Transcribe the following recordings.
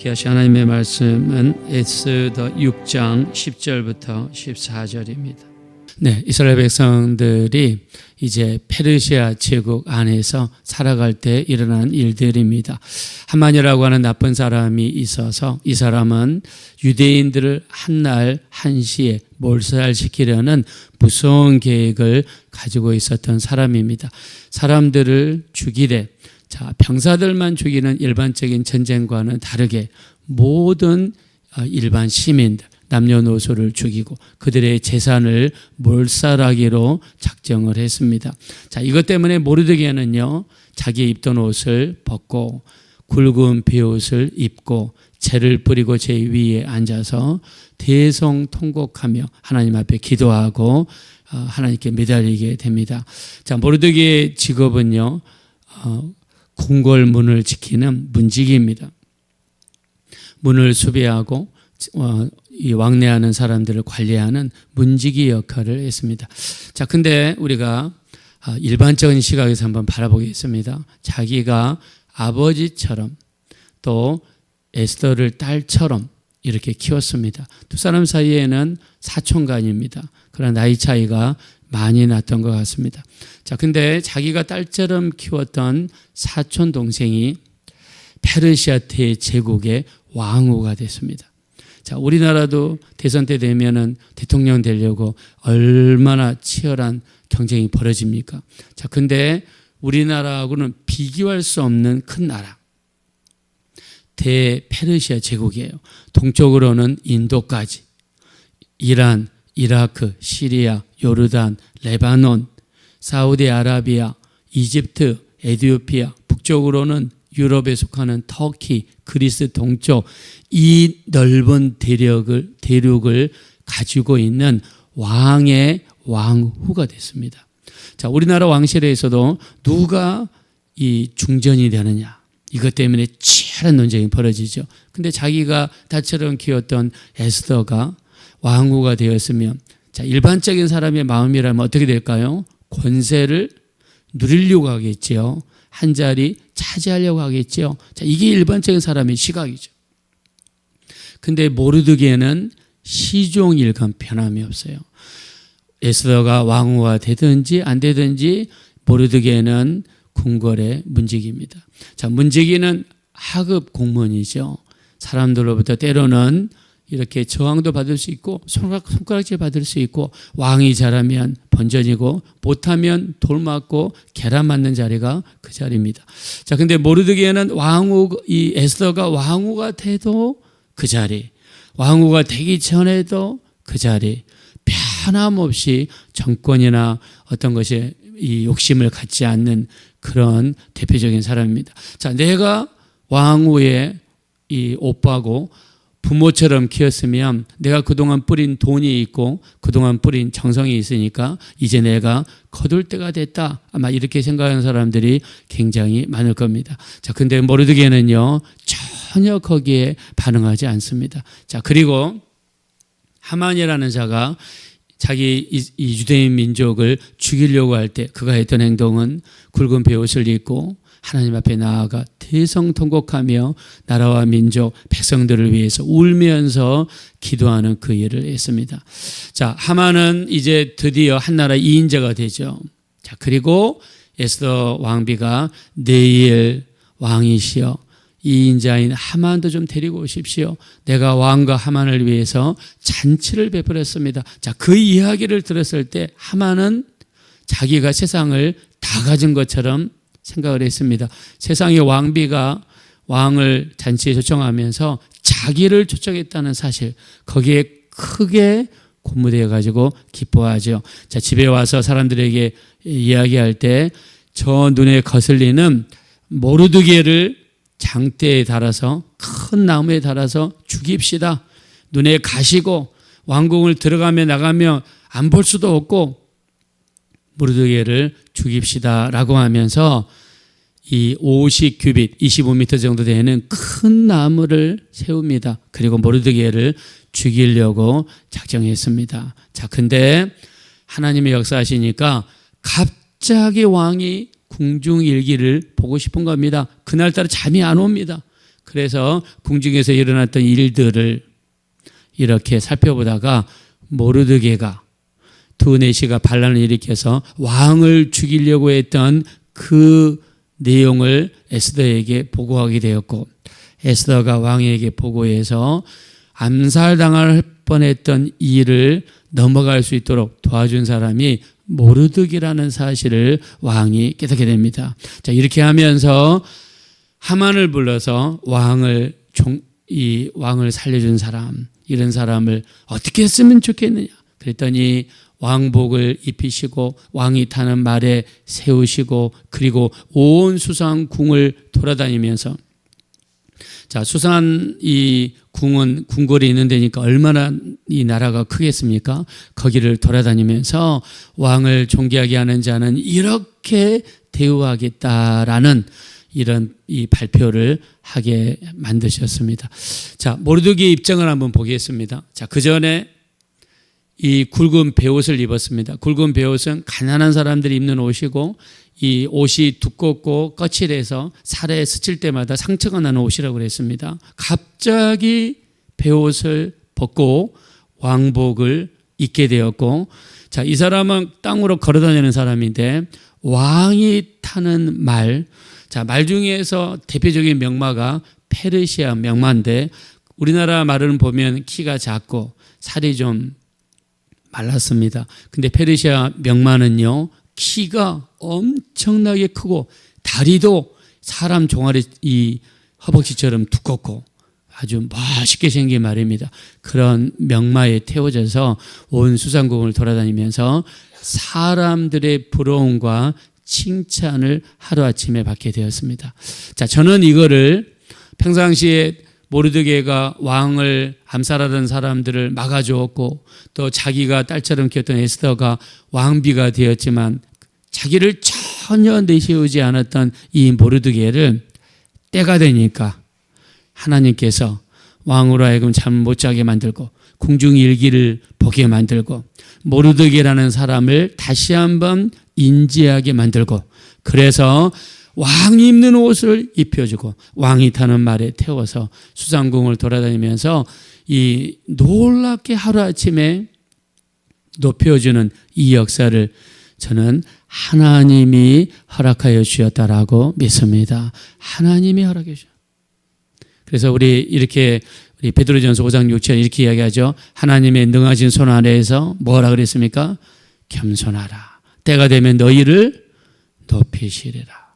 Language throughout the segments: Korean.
함께 하신 하나님의 말씀은 에스더 6장 10절부터 14절입니다. 네, 이스라엘 백성들이 이제 페르시아 제국 안에서 살아갈 때 일어난 일들입니다. 하만이라고 하는 나쁜 사람이 있어서 이 사람은 유대인들을 한날 한시에 몰살시키려는 무서운 계획을 가지고 있었던 사람입니다. 사람들을 죽이되 병사들만 죽이는 일반적인 전쟁과는 다르게 모든 일반 시민들, 남녀노소를 죽이고 그들의 재산을 몰살하기로 작정을 했습니다. 이것 때문에 모르드게는요, 자기 입던 옷을 벗고 굵은 베옷을 입고 재를 뿌리고 제 위에 앉아서 대성통곡하며 하나님 앞에 기도하고 하나님께 매달리게 됩니다. 모르드게의 직업은요, 궁궐문을 지키는 문지기입니다. 문을 수비하고 이 왕래하는 사람들을 관리하는 문지기 역할을 했습니다. 근데 우리가 일반적인 시각에서 한번 바라보겠습니다. 자기가 아버지처럼 또 에스더를 딸처럼 이렇게 키웠습니다. 두 사람 사이에는 사촌간입니다. 그러나 나이 차이가 많이 났던 것 같습니다. 근데 자기가 딸처럼 키웠던 사촌 동생이 페르시아 대제국의 왕후가 됐습니다. 우리나라도 대선 때 되면은 대통령 되려고 얼마나 치열한 경쟁이 벌어집니까? 근데 우리나라하고는 비교할 수 없는 큰 나라. 대페르시아 제국이에요. 동쪽으로는 인도까지, 이란, 이라크, 시리아, 요르단, 레바논, 사우디아라비아, 이집트, 에티오피아, 북쪽으로는 유럽에 속하는 터키, 그리스 동쪽, 이 넓은 대륙을 가지고 있는 왕의 왕후가 됐습니다. 우리나라 왕실에서도 누가 이 중전이 되느냐, 이것 때문에 치열한 논쟁이 벌어지죠. 근데 자기가 딸처럼 키웠던 에스더가 왕후가 되었으면 일반적인 사람의 마음이라면 어떻게 될까요? 권세를 누리려고 하겠지요. 한 자리 차지하려고 하겠지요. 이게 일반적인 사람의 시각이죠. 근데 모르드게는 시종일관 변함이 없어요. 에스더가 왕후가 되든지 안 되든지 모르드게는 궁궐의 문지기입니다. 문지기는 하급 공무원이죠. 사람들로부터 때로는 이렇게 저항도 받을 수 있고 손가락질 받을 수 있고, 왕이 잘하면 번전이고 못하면 돌 맞고 계란 맞는 자리가 그 자리입니다. 근데 모르드게는 이 에스더가 왕후가 돼도 그 자리, 왕후가 되기 전에도 그 자리, 변함없이 정권이나 어떤 것에 이 욕심을 갖지 않는 그런 대표적인 사람입니다. 내가 왕후의 이 오빠고 부모처럼 키웠으면 내가 그동안 뿌린 돈이 있고 그동안 뿌린 정성이 있으니까 이제 내가 거둘 때가 됐다, 아마 이렇게 생각하는 사람들이 굉장히 많을 겁니다. 근데 모르드게는요, 전혀 거기에 반응하지 않습니다. 그리고 하만이라는 자가 자기 이 유대인 민족을 죽이려고 할 때 그가 했던 행동은 굵은 베옷을 입고 하나님 앞에 나아가 대성통곡하며 나라와 민족, 백성들을 위해서 울면서 기도하는 그 일을 했습니다. 하만은 이제 드디어 한나라 2인자가 되죠. 그리고 에스더 왕비가 내일 왕이시여, 2인자인 하만도 좀 데리고 오십시오. 내가 왕과 하만을 위해서 잔치를 베풀었습니다. 그 이야기를 들었을 때 하만은 자기가 세상을 다 가진 것처럼 생각을 했습니다. 세상의 왕비가 왕을 잔치에 초청하면서 자기를 초청했다는 사실, 거기에 크게 고무되어 가지고 기뻐하죠. 집에 와서 사람들에게 이야기할 때 저 눈에 거슬리는 모르드게를 장대에 달아서, 큰 나무에 달아서 죽입시다. 눈에 가시고 왕궁을 들어가며 나가며 안 볼 수도 없고 모르드게를 죽입시다 라고 하면서 이 50규빗 25m 정도 되는 큰 나무를 세웁니다. 그리고 모르드게를 죽이려고 작정했습니다. 근데 하나님의 역사하시니까 갑자기 왕이 궁중일기를 보고 싶은 겁니다. 그날따라 잠이 안 옵니다. 그래서 궁중에서 일어났던 일들을 이렇게 살펴보다가 모르드게가 두네시가 반란을 일으켜서 왕을 죽이려고 했던 그 내용을 에스더에게 보고하게 되었고, 에스더가 왕에게 보고해서 암살당할 뻔했던 일을 넘어갈 수 있도록 도와준 사람이 모르드게라는 사실을 왕이 깨닫게 됩니다. 자, 이렇게 하면서 하만을 불러서 왕을 살려준 사람, 이런 사람을 어떻게 했으면 좋겠느냐. 그랬더니 왕복을 입히시고 왕이 타는 말에 세우시고, 그리고 온 수상궁을 돌아다니면서, 자, 수산 이 궁은 궁궐이 있는 데니까 얼마나 이 나라가 크겠습니까? 거기를 돌아다니면서 왕을 존귀하게 하는 자는 이렇게 대우하겠다라는 이런 이 발표를 하게 만드셨습니다. 자, 모르드게의 입장을 한번 보겠습니다. 자, 그 전에 이 굵은 베옷을 입었습니다. 굵은 베옷은 가난한 사람들이 입는 옷이고, 이 옷이 두껍고 거칠해서 살에 스칠 때마다 상처가 나는 옷이라고 그랬습니다. 갑자기 베옷을 벗고 왕복을 입게 되었고, 자, 이 사람은 땅으로 걸어다니는 사람인데 왕이 타는 말, 자, 말 중에서 대표적인 명마가 페르시아 명마인데, 우리나라 말은 보면 키가 작고 살이 좀 말랐습니다. 근데 페르시아 명마는요, 키가 엄청나게 크고 다리도 사람 종아리 이 허벅지처럼 두껍고 아주 멋있게 생긴 말입니다. 그런 명마에 태워져서 온 수상궁을 돌아다니면서 사람들의 부러움과 칭찬을 하루아침에 받게 되었습니다. 자, 저는 이거를 평상시에 모르드게가 왕을 암살하던 사람들을 막아주었고, 또 자기가 딸처럼 키웠던 에스더가 왕비가 되었지만 자기를 전혀 내세우지 않았던 이 모르드게를 때가 되니까 하나님께서 왕으로 하여금 잠 못 자게 만들고 궁중 일기를 보게 만들고 모르드게라는 사람을 다시 한번 인지하게 만들고, 그래서 왕이 입는 옷을 입혀주고 왕이 타는 말에 태워서 수상궁을 돌아다니면서 이 놀랍게 하루아침에 높여주는 이 역사를 저는 하나님이 허락하여 주셨다라고 믿습니다. 하나님이 허락해 주셨어요. 그래서 우리 베드로전서 5장 6절 이렇게 이야기하죠. 하나님의 능하신 손 아래에서 뭐라 그랬습니까? 겸손하라. 때가 되면 너희를 높이시리라.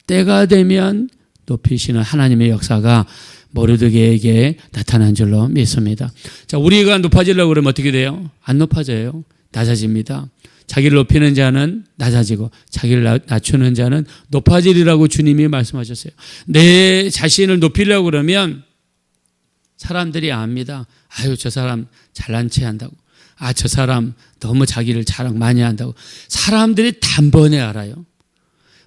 때가 되면 높이시는 하나님의 역사가 모르드게에게 나타난 줄로 믿습니다. 자, 우리가 높아지려고 그러면 어떻게 돼요? 안 높아져요. 낮아집니다. 자기를 높이는 자는 낮아지고 자기를 낮추는 자는 높아지리라고 주님이 말씀하셨어요. 내 자신을 높이려고 그러면 사람들이 압니다. 아유, 저 사람 잘난 체 한다고. 아, 저 사람 너무 자기를 자랑 많이 한다고. 사람들이 단번에 알아요.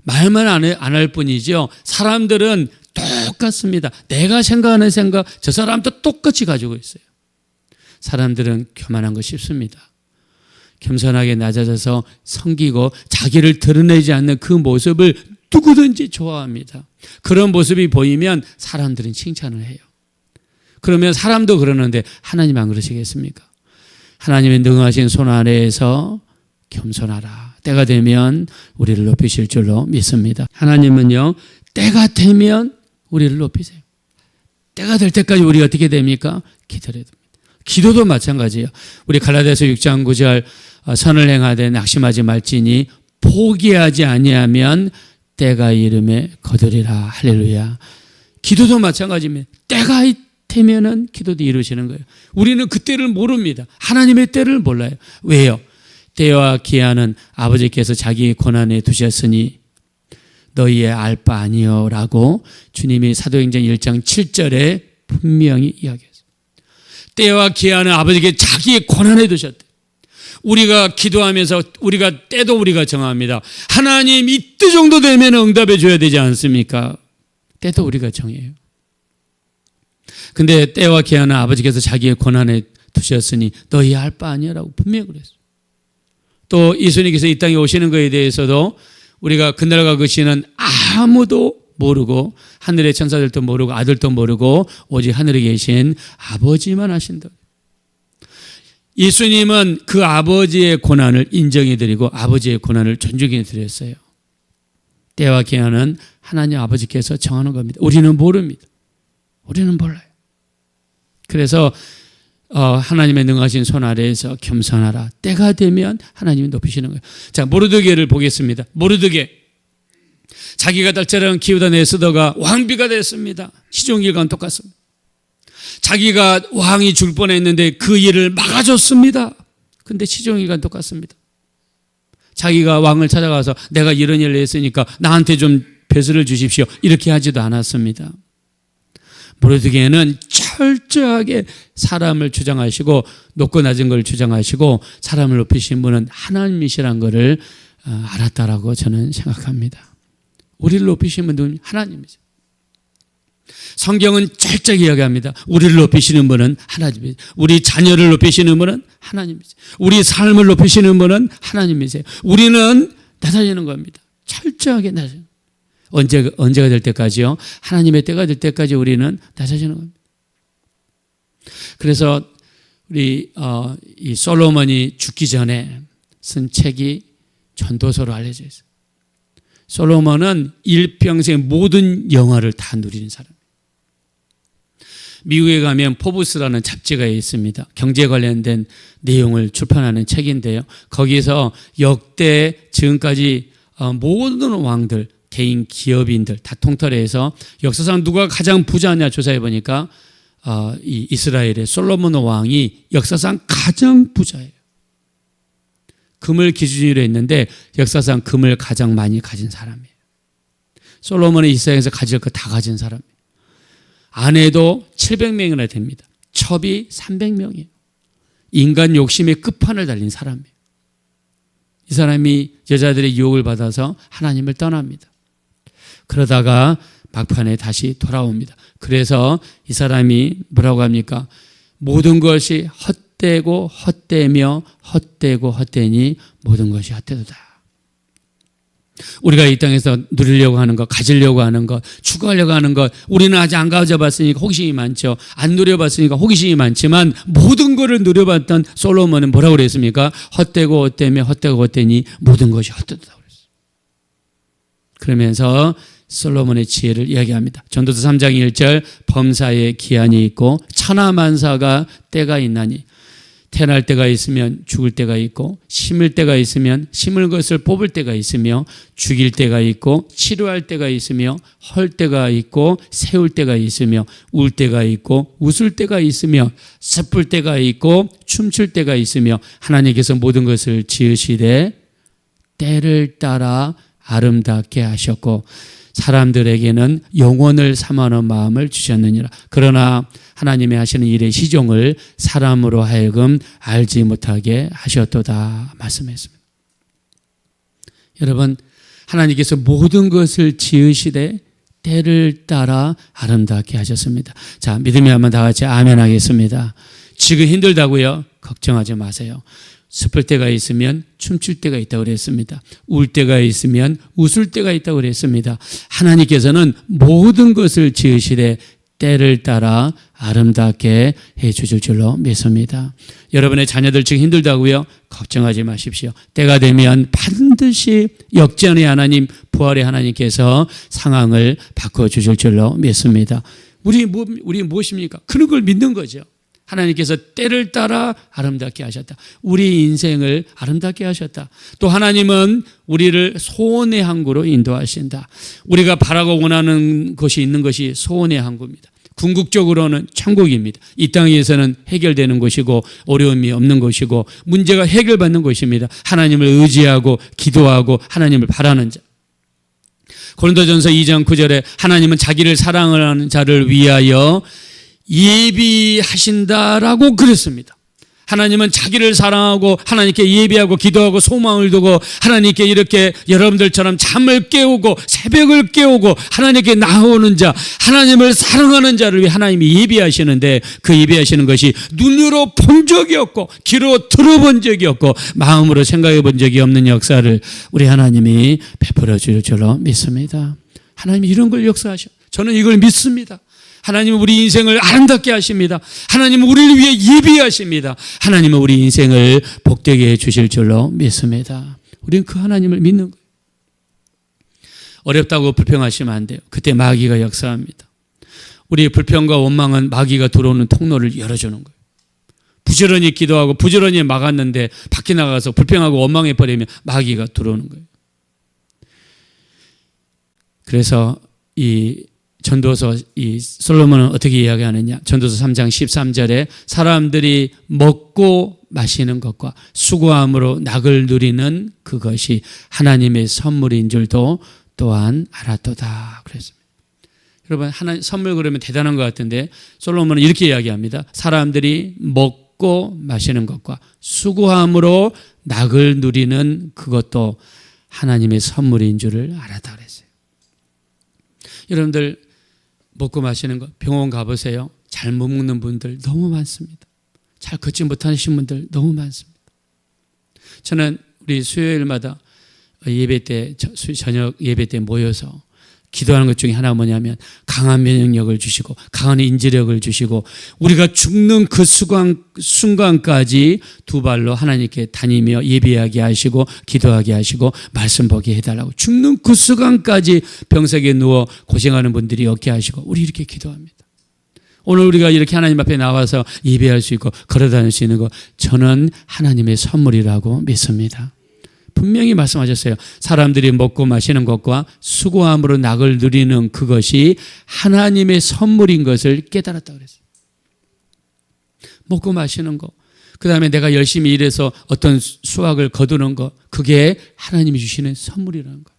말만 안 할 뿐이죠. 사람들은 똑같습니다. 내가 생각하는 생각 저 사람도 똑같이 가지고 있어요. 사람들은 교만한 거 쉽습니다. 겸손하게 낮아져서 섬기고 자기를 드러내지 않는 그 모습을 누구든지 좋아합니다. 그런 모습이 보이면 사람들은 칭찬을 해요. 그러면 사람도 그러는데 하나님 안 그러시겠습니까? 하나님의 능하신 손 아래에서 겸손하라. 때가 되면 우리를 높이실 줄로 믿습니다. 하나님은요, 때가 되면 우리를 높이세요. 때가 될 때까지 우리가 어떻게 됩니까? 기다려야 됩니다. 기도도 마찬가지예요. 우리 갈라디아서 6장 9절 선을 행하되 낙심하지 말지니 포기하지 아니하면 때가 이름에 거두리라. 할렐루야. 기도도 마찬가지입니다. 때가 되면은 기도도 이루시는 거예요. 우리는 그 때를 모릅니다. 하나님의 때를 몰라요. 왜요? 때와 기한은 아버지께서 자기 권한에 두셨으니 너희의 알 바 아니요 라고 주님이 사도행전 1장 7절에 분명히 이야기했어요. 때와 기한은 아버지께 자기의 권한에 두셨대. 우리가 기도하면서 우리가 때도 우리가 정합니다. 하나님 이때 정도 되면 응답해 줘야 되지 않습니까? 때도 우리가 정해요. 근데 때와 기한은 아버지께서 자기의 권한에 두셨으니 너희 알 바 아니라고 분명히 그랬어요. 또 예수님께서 이 땅에 오시는 것에 대해서도 우리가 그날과 그 시는 아무도 모르고 하늘의 천사들도 모르고 아들도 모르고 오직 하늘에 계신 아버지만 아신다. 예수님은 그 아버지의 고난을 인정해드리고 아버지의 고난을 존중해드렸어요. 때와 기한은 하나님 아버지께서 정하는 겁니다. 우리는 모릅니다. 우리는 몰라요. 그래서 하나님의 능하신 손 아래에서 겸손하라. 때가 되면 하나님이 높이시는 거예요. 자, 모르드게를 보겠습니다. 모르드게 자기가 딸처럼 키우다 내쓰다가 왕비가 됐습니다. 시종일관 똑같습니다. 자기가 왕이 줄 뻔했는데 그 일을 막아줬습니다. 근데 시종일관 똑같습니다. 자기가 왕을 찾아가서 내가 이런 일을 했으니까 나한테 좀 배설을 주십시오. 이렇게 하지도 않았습니다. 모르드게는 철저하게 사람을 주장하시고 높고 낮은 걸 주장하시고 사람을 높이신 분은 하나님이시란 것을 알았다라고 저는 생각합니다. 우리를 높이신 분은 하나님이죠. 성경은 철저히 이야기합니다. 우리를 높이시는 분은 하나님이세요. 우리 자녀를 높이시는 분은 하나님이세요. 우리 삶을 높이시는 분은 하나님이세요. 우리는 낮아지는 겁니다. 철저하게 낮아지는 겁니다. 언제가 될 때까지요? 하나님의 때가 될 때까지 우리는 낮아지는 겁니다. 그래서 우리 이 솔로몬이 죽기 전에 쓴 책이 전도서로 알려져 있어요. 솔로몬은 일평생 모든 영화를 다 누리는 사람이에요. 미국에 가면 포브스라는 잡지가 있습니다. 경제 관련된 내용을 출판하는 책인데요. 거기서 역대 지금까지 모든 왕들, 개인 기업인들 다 통틀어서 역사상 누가 가장 부자냐 조사해 보니까 이 이스라엘의 솔로몬 왕이 역사상 가장 부자예요. 금을 기준으로 했는데 역사상 금을 가장 많이 가진 사람이에요. 솔로몬은 이 세상에서 가질 거 다 가진 사람이에요. 아내도 700명이나 됩니다. 첩이 300명이에요. 인간 욕심의 끝판을 달린 사람이에요. 이 사람이 여자들의 유혹을 받아서 하나님을 떠납니다. 그러다가 막판에 다시 돌아옵니다. 그래서 이 사람이 뭐라고 합니까? 모든 것이 헛되고 헛되며 헛되고 헛되니 모든 것이 헛되도다. 우리가 이 땅에서 누리려고 하는 것, 가지려고 하는 것, 추구하려고 하는 것, 우리는 아직 안 가져봤으니까 호기심이 많죠. 안 누려봤으니까 호기심이 많지만 모든 것을 누려봤던 솔로몬은 뭐라고 그랬습니까? 헛되고 헛되며 헛되고 헛되니 모든 것이 헛되다 그랬어요. 그러면서 솔로몬의 지혜를 이야기합니다. 전도서 3장 1절 범사에 기한이 있고 천하만사가 때가 있나니 태어날 때가 있으면 죽을 때가 있고 심을 때가 있으면 심을 것을 뽑을 때가 있으며 죽일 때가 있고 치료할 때가 있으며 헐 때가 있고 세울 때가 있으며 울 때가 있고 웃을 때가 있으며 슬플 때가 있고 춤출 때가 있으며 하나님께서 모든 것을 지으시되 때를 따라 아름답게 하셨고 사람들에게는 영원을 삼하는 마음을 주셨느니라. 그러나 하나님의 하시는 일의 시종을 사람으로 하여금 알지 못하게 하셨도다 말씀했습니다. 여러분, 하나님께서 모든 것을 지으시되 때를 따라 아름답게 하셨습니다. 자, 믿음이 한번 다 같이 아멘 하겠습니다. 지금 힘들다고요? 걱정하지 마세요. 슬플 때가 있으면 춤출 때가 있다고 그랬습니다. 울 때가 있으면 웃을 때가 있다고 그랬습니다. 하나님께서는 모든 것을 지으시되 때를 따라 아름답게 해 주실 줄로 믿습니다. 여러분의 자녀들 지금 힘들다고요? 걱정하지 마십시오. 때가 되면 반드시 역전의 하나님, 부활의 하나님께서 상황을 바꿔주실 줄로 믿습니다. 우리 무엇입니까? 그런 걸 믿는 거죠. 하나님께서 때를 따라 아름답게 하셨다. 우리 인생을 아름답게 하셨다. 또 하나님은 우리를 소원의 항구로 인도하신다. 우리가 바라고 원하는 것이 있는 것이 소원의 항구입니다. 궁극적으로는 천국입니다. 이 땅에서는 해결되는 것이고 어려움이 없는 것이고 문제가 해결받는 것입니다. 하나님을 의지하고 기도하고 하나님을 바라는 자. 고린도전서 2장 9절에 하나님은 자기를 사랑하는 자를 위하여 예비하신다라고 그랬습니다. 하나님은 자기를 사랑하고 하나님께 예비하고 기도하고 소망을 두고 하나님께 이렇게 여러분들처럼 잠을 깨우고 새벽을 깨우고 하나님께 나오는 자, 하나님을 사랑하는 자를 위해 하나님이 예비하시는데 그 예비하시는 것이 눈으로 본 적이 없고 귀로 들어본 적이 없고 마음으로 생각해 본 적이 없는 역사를 우리 하나님이 베풀어 줄 줄로 믿습니다. 하나님이 이런 걸 역사하셔. 저는 이걸 믿습니다. 하나님은 우리 인생을 아름답게 하십니다. 하나님은 우리를 위해 예비하십니다. 하나님은 우리 인생을 복되게 해주실 줄로 믿습니다. 우리는 그 하나님을 믿는 거예요. 어렵다고 불평하시면 안 돼요. 그때 마귀가 역사합니다. 우리의 불평과 원망은 마귀가 들어오는 통로를 열어주는 거예요. 부지런히 기도하고 부지런히 막았는데 밖에 나가서 불평하고 원망해버리면 마귀가 들어오는 거예요. 그래서 이 전도서 이 솔로몬은 어떻게 이야기하느냐. 전도서 3장 13절에 사람들이 먹고 마시는 것과 수고함으로 낙을 누리는 그것이 하나님의 선물인 줄도 또한 알았도다 그랬습니다. 여러분, 하나님 선물 그러면 대단한 것 같은데 솔로몬은 이렇게 이야기합니다. 사람들이 먹고 마시는 것과 수고함으로 낙을 누리는 그것도 하나님의 선물인 줄을 알았다 그랬어요. 여러분들 먹고 마시는 거 병원 가보세요. 잘 못 먹는 분들 너무 많습니다. 잘 걷지 못하신 분들 너무 많습니다. 저는 우리 수요일마다 예배 때 저녁 예배 때 모여서 기도하는 것 중에 하나가 뭐냐면 강한 면역력을 주시고 강한 인지력을 주시고 우리가 죽는 그 순간까지 두 발로 하나님께 다니며 예배하게 하시고 기도하게 하시고 말씀 보게 해달라고 죽는 그 순간까지 병석에 누워 고생하는 분들이 없게 하시고 우리 이렇게 기도합니다. 오늘 우리가 이렇게 하나님 앞에 나와서 예배할 수 있고 걸어다닐 수 있는 거 저는 하나님의 선물이라고 믿습니다. 분명히 말씀하셨어요. 사람들이 먹고 마시는 것과 수고함으로 낙을 누리는 그것이 하나님의 선물인 것을 깨달았다고 그랬어요. 먹고 마시는 거, 그 다음에 내가 열심히 일해서 어떤 수확을 거두는 거, 그게 하나님이 주시는 선물이라는 거.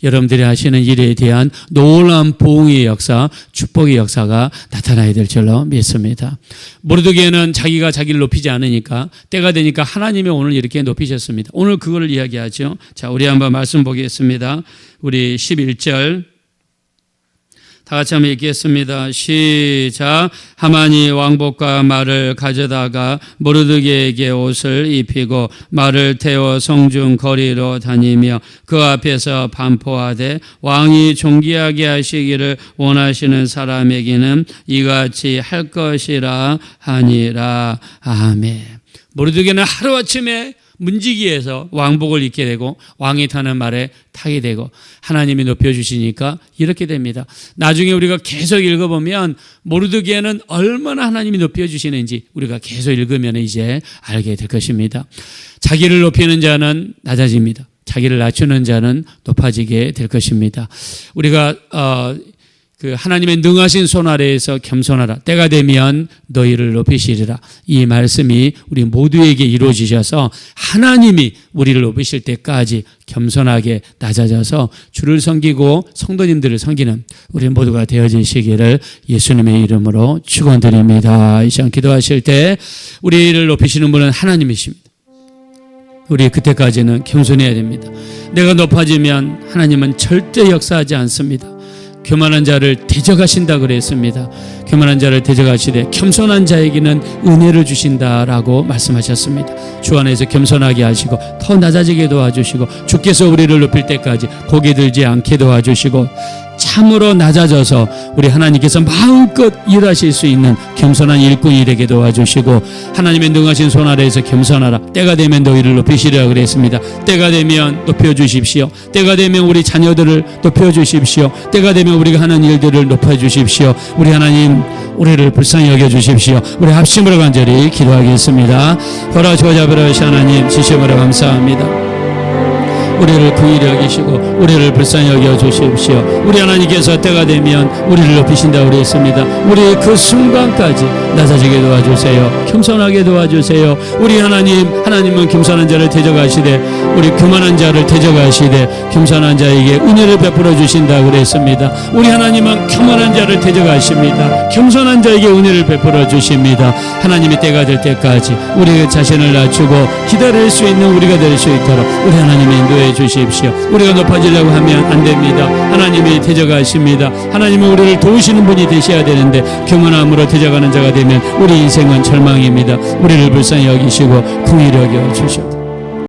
여러분들이 하시는 일에 대한 놀라운 보응의 역사, 축복의 역사가 나타나야 될 줄로 믿습니다. 모르드게는 자기가 자기를 높이지 않으니까 때가 되니까 하나님이 오늘 이렇게 높이셨습니다. 오늘 그걸 이야기하죠. 자, 우리 한번 말씀 보겠습니다. 우리 11절 다 같이 한번 읽겠습니다. 시작. 하만이 왕복과 말을 가져다가 모르드게에게 옷을 입히고 말을 태워 성중 거리로 다니며 그 앞에서 반포하되 왕이 존귀하게 하시기를 원하시는 사람에게는 이같이 할 것이라 하니라. 아멘. 모르드게는 하루아침에 문지기에서 왕복을 입게 되고 왕이 타는 말에 타게 되고 하나님이 높여주시니까 이렇게 됩니다. 나중에 우리가 계속 읽어보면 모르드게는 얼마나 하나님이 높여주시는지 우리가 계속 읽으면 이제 알게 될 것입니다. 자기를 높이는 자는 낮아집니다. 자기를 낮추는 자는 높아지게 될 것입니다. 우리가 그 하나님의 능하신 손 아래에서 겸손하라. 때가 되면 너희를 높이시리라. 이 말씀이 우리 모두에게 이루어지셔서 하나님이 우리를 높이실 때까지 겸손하게 낮아져서 주를 섬기고 성도님들을 섬기는 우리 모두가 되어지시기를 예수님의 이름으로 축원드립니다. 이 시간 기도하실 때 우리를 높이시는 분은 하나님이십니다. 우리 그때까지는 겸손해야 됩니다. 내가 높아지면 하나님은 절대 역사하지 않습니다. 교만한 자를 대적하신다 그랬습니다. 교만한 자를 대적하시되 겸손한 자에게는 은혜를 주신다라고 말씀하셨습니다. 주 안에서 겸손하게 하시고 더 낮아지게 도와주시고 주께서 우리를 높일 때까지 고개 들지 않게 도와주시고 참으로 낮아져서 우리 하나님께서 마음껏 일하실 수 있는 겸손한 일꾼이 되게 도와주시고 하나님의 능하신 손 아래에서 겸손하라. 때가 되면 너희를 높이시리라 그랬습니다. 때가 되면 높여주십시오. 때가 되면 우리 자녀들을 높여주십시오. 때가 되면 우리가 하는 일들을 높여주십시오. 우리 하나님 우리를 불쌍히 여겨주십시오. 우리 합심으로 간절히 기도하겠습니다. 허락주어자버러시 하나님 지시므로 감사합니다. 우리를 긍휼히 여기시고 우리를 불쌍히 여겨주십시오. 우리 하나님께서 때가 되면 우리를 높이신다고 그랬습니다. 우리의 그 순간까지 낮아지게 도와주세요. 겸손하게 도와주세요. 우리 하나님은 겸손한 자를 대적하시되 우리 교만한 자를 대적하시되 겸손한 자에게 은혜를 베풀어 주신다고 그랬습니다. 우리 하나님은 교만한 자를 대적하십니다. 겸손한 자에게 은혜를 베풀어 주십니다. 하나님의 때가 될 때까지 우리 자신을 낮추고 기다릴 수 있는 우리가 될 수 있도록 우리 하나님의 인도해 주십시오. 우리가 높아지려고 하면 안 됩니다. 하나님이 대적하십니다. 하나님은 우리를 도우시는 분이 되셔야 되는데 교만함으로 대적하는 자가 되면 우리 인생은 절망입니다. 우리를 불쌍히 여기시고 긍휼히 여겨 주시옵소서.